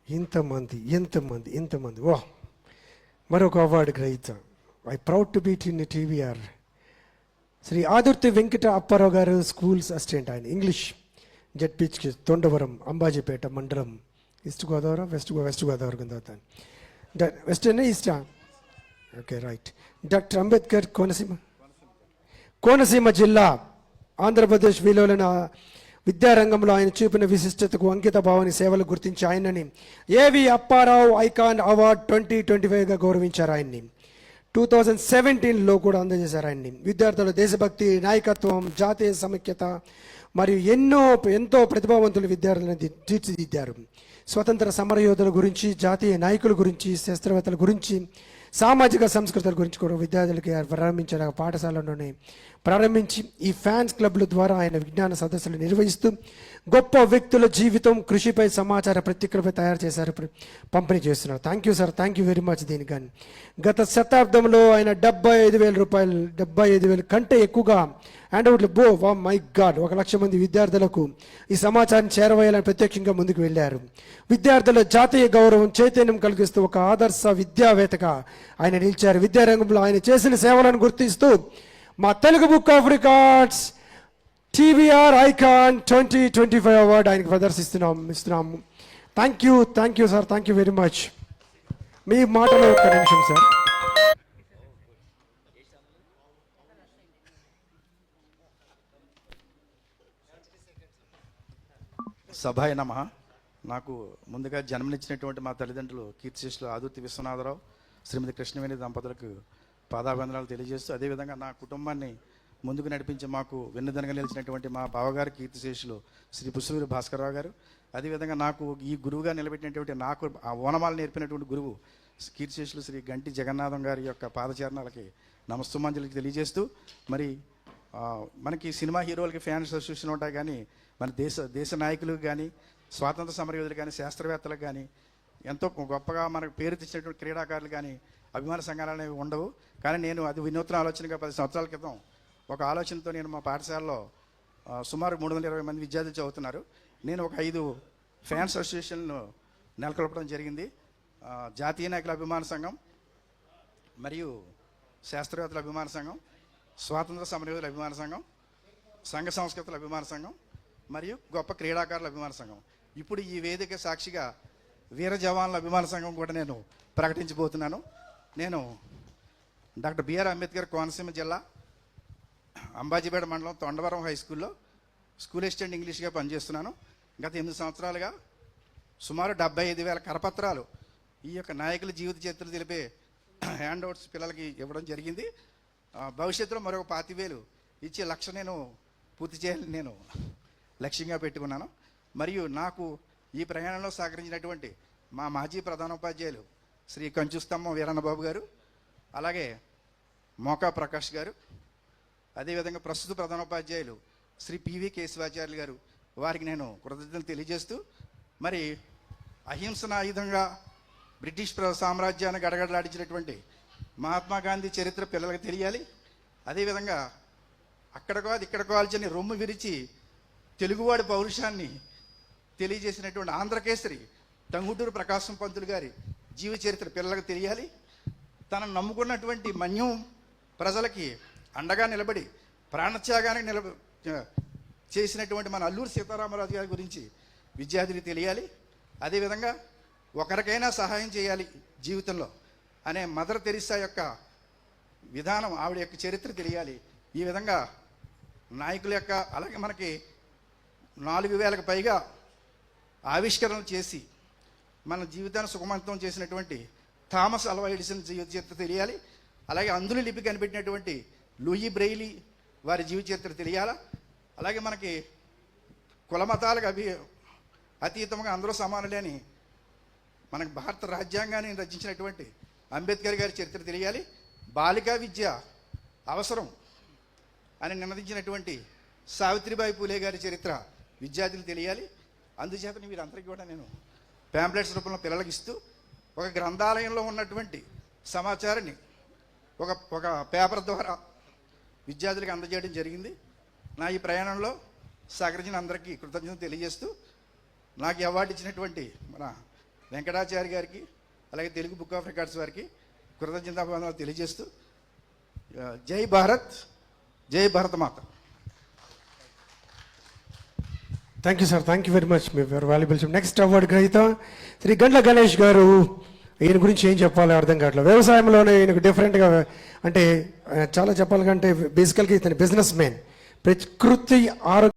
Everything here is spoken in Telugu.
ఇంతమంది ఓ మరొక అవార్డు గ్రహీత. I proud to beat in TVR Shri Adurthi Venkata Apparao గారు, స్కూల్స్ అసిస్టెంట్. ఆయన ఇంగ్లీష్ జడ్పీహెచ్కి తొండవరం అంబాజీపేట మండలం, ఈస్ట్ గోదావరి వెస్ట్ గోదావరి కింద అవుతాను. Western ఈస్టా? Okay right. Doctor Ambedkar Konaseema జిల్లా ఆంధ్రప్రదేశ్ విలువలైన విద్యారంగంలో ఆయన చూపిన విశిష్టతకు అంకిత భావాన్ని సేవలు గుర్తించి ఆయనని ఏవి అప్పారావు ఐకాన్ అవార్డ్ 2025గా గౌరవించారు. ఆయన్ని 2017లో కూడా అందజేశారు. ఆయన్ని విద్యార్థుల దేశభక్తి, నాయకత్వం, జాతీయ సమైక్యత మరియు ఎంతో ప్రతిభావంతుల విద్యార్థులను తీర్చిదిద్దారు. స్వతంత్ర సమరయోధుల గురించి, జాతీయ నాయకుల గురించి, శాస్త్రవేత్తల గురించి, సామాజిక సంస్కృతుల గురించి కూడా విద్యార్థులకి ప్రారంభించిన పాఠశాలలోనే ప్రారంభించి ఈ ఫ్యాన్స్ క్లబ్ల ద్వారా ఆయన విజ్ఞాన సదస్సులు నిర్వహిస్తూ గొప్ప వ్యక్తుల జీవితం, కృషిపై సమాచార పత్రికలపై తయారు చేశారు, పంపిణీ చేస్తున్నారు. Thank you sir, thank you very much. దీనికి కానీ గత శతాబ్దంలో ఆయన 75,000 కంటే ఎక్కువగా హ్యాండ్అవుట్లు మై గాడ్ 1,00,000 మంది విద్యార్థులకు ఈ సమాచారం చేరవేయాలని ప్రత్యక్షంగా ముందుకు వెళ్ళారు. విద్యార్థుల జాతీయ గౌరవం, చైతన్యం కలిగిస్తూ ఒక ఆదర్శ విద్యావేత్తగా ఆయన నిలిచారు. విద్యారంగంలో ఆయన చేసిన సేవలను గుర్తిస్తూ మా Telugu book of records TVR icon 2025 award ఆయనకు ఇస్తున్నాము. Thank you sir, thank you very much. మీ మాటలో ఒక్క నిమిషం సార్. సభాయ నమః. నాకు ముందుగా జన్మనిచ్చినటువంటి మా తల్లిదండ్రులు కీర్తిశేషులు ఆదుర్తి విశ్వనాథరావు, శ్రీమతి కృష్ణవేణి దంపతులకు పాదాభివందనాలు తెలియజేస్తూ, అదేవిధంగా నా కుటుంబాన్ని ముందుకు నడిపించి మాకు వెన్నుదనగా నిలిచినటువంటి మా బావగారు కీర్తిశేషులు శ్రీ పుష్పూరి భాస్కరరావు గారు, అదేవిధంగా నాకు ఈ గురువుగా నిలబెట్టినటువంటి నాకు ఆ ఓనమాలు నేర్పినటువంటి గురువు కీర్తిశేషులు శ్రీ గంటి జగన్నాథం గారి యొక్క పాదచరణాలకి నమస్తమాంజలికి తెలియజేస్తూ, మరి మనకి సినిమా హీరోలకి ఫ్యాన్స్ అసోసియేషన్ ఉంటాయి, కానీ మన దేశ నాయకులకు కానీ, స్వాతంత్ర సమరయోధులు కానీ, శాస్త్రవేత్తలకు కానీ, ఎంతో గొప్పగా మనకు పేరు తెచ్చినటువంటి క్రీడాకారులు కానీ అభిమాన సంఘాలు అనేవి ఉండవు. కానీ నేను అది వినూత్న ఆలోచనగా 10 సంవత్సరాల క్రితం ఒక ఆలోచనతో నేను మా పాఠశాలలో సుమారు 320 మంది విద్యార్థులు చదువుతున్నారు. నేను ఒక 5 ఫ్యాన్స్ అసోసియేషన్ను నెలకొల్పడం జరిగింది. జాతీయ నాయకుల అభిమాన సంఘం, మరియు శాస్త్రవేత్తల అభిమాన సంఘం, స్వాతంత్ర సమరయోధుల అభిమాన సంఘం, సంఘ సంస్కృతుల అభిమాన సంఘం, మరియు గొప్ప క్రీడాకారుల అభిమాన సంఘం. ఇప్పుడు ఈ వేదిక సాక్షిగా వీర జవాన్ల అభిమాన సంఘం కూడా నేను ప్రకటించబోతున్నాను. నేను డాక్టర్ బిఆర్ అంబేద్కర్ కోనసీమ జిల్లా అంబాజీపేట మండలం తొండవరం హై స్కూల్లో స్కూల్ అసిస్టెంట్ ఇంగ్లీష్గా పనిచేస్తున్నాను. గత 8 సంవత్సరాలుగా సుమారు 75,000 కరపత్రాలు ఈ యొక్క నాయకుల జీవిత చరిత్రలు తెలిపే హ్యాండ్అవుట్స్ పిల్లలకి ఇవ్వడం జరిగింది. భవిష్యత్తులో మరొక 25,000 ఇచ్చే లక్ష్యం నేను పూర్తి చేయాలని నేను లక్ష్యంగా పెట్టుకున్నాను. మరియు నాకు ఈ ప్రయాణంలో సహకరించినటువంటి మా మాజీ ప్రధానోపాధ్యాయులు శ్రీ కంచుస్తంభం వీరన్నబాబు గారు, అలాగే మోకా ప్రకాష్ గారు, అదేవిధంగా ప్రస్తుత ప్రధానోపాధ్యాయులు శ్రీ పివి కేశవాచార్యులు గారు, వారికి నేను కృతజ్ఞతలు తెలియజేస్తూ, మరి అహింసన ఆయుధంగా బ్రిటిష్ సామ్రాజ్యాన్ని గడగడలాడించినటువంటి మహాత్మా గాంధీ చరిత్ర పిల్లలకు తెలియాలి. అదేవిధంగా అక్కడికో అది ఇక్కడికో ఆల్చని రొమ్ము విరిచి తెలుగువాడి పౌరుషాన్ని తెలియజేసినటువంటి ఆంధ్రకేసరి టంగుటూరు ప్రకాశం పంతులు గారి జీవ చరిత్ర పిల్లలకు తెలియాలి. తనను నమ్ముకున్నటువంటి మన్యం ప్రజలకి అండగా నిలబడి ప్రాణత్యాగానికి చేసినటువంటి మన అల్లూరి సీతారామరాజు గారి గురించి విద్యార్థులకు తెలియాలి. అదేవిధంగా ఒకరికైనా సహాయం చేయాలి జీవితంలో అనే మదర్ తెరిసా యొక్క విధానం, ఆవిడ యొక్క చరిత్ర తెలియాలి. ఈ విధంగా నాయకుల యొక్క, అలాగే మనకి 4,000కు పైగా ఆవిష్కరణలు చేసి మన జీవితాన్ని సుఖవంతం చేసినటువంటి థామస్ అల్వా ఎడిసన్ జీవిత చరిత్ర తెలియాలి. అలాగే అందుల లిపి కనిపెట్టినటువంటి లూయి బ్రెయిలీ వారి జీవిత చరిత్ర తెలియాలా. అలాగే మనకి కులమతాలకు అతీతంగా అందరూ సమానులే అని మనకు భారత రాజ్యాంగాన్ని రచించినటువంటి అంబేద్కర్ గారి చరిత్ర తెలియాలి. బాలికా విద్య అవసరం అని నినదించినటువంటి సావిత్రిబాయి పూలే గారి చరిత్ర విద్యార్థులు తెలియాలి. అందుచేత వీరందరికీ కూడా నేను ప్యాంప్లెట్స్ రూపంలో పిల్లలకి ఇస్తూ ఒక గ్రంథాలయంలో ఉన్నటువంటి సమాచారాన్ని ఒక పేపర్ ద్వారా విద్యార్థులకు అందజేయడం జరిగింది. నా ఈ ప్రయాణంలో సహకరించిన అందరికీ కృతజ్ఞతలు తెలియజేస్తూ, నాకు అవార్డు ఇచ్చినటువంటి మన వెంకటాచారి గారికి అలాగే తెలుగు బుక్ ఆఫ్ రికార్డ్స్ వారికి కృతజ్ఞతాభివందనాలు తెలియజేస్తూ జై భారత్, జై భారత మాత. Thank you sir, thank you very much, me very valuable. Next award గ్రహీత శ్రీ గండ్ల గణేష్ గారు. ఈయన గురించి ఏం చెప్పాలో అర్థం కావట్లేదు. వ్యవసాయంలోనే ఈయనకు డిఫరెంట్గా అంటే చాలా చెప్పాలంటే బేసికల్గా ఇతను బిజినెస్ మ్యాన్. ప్రకృతి ఆరోగ్య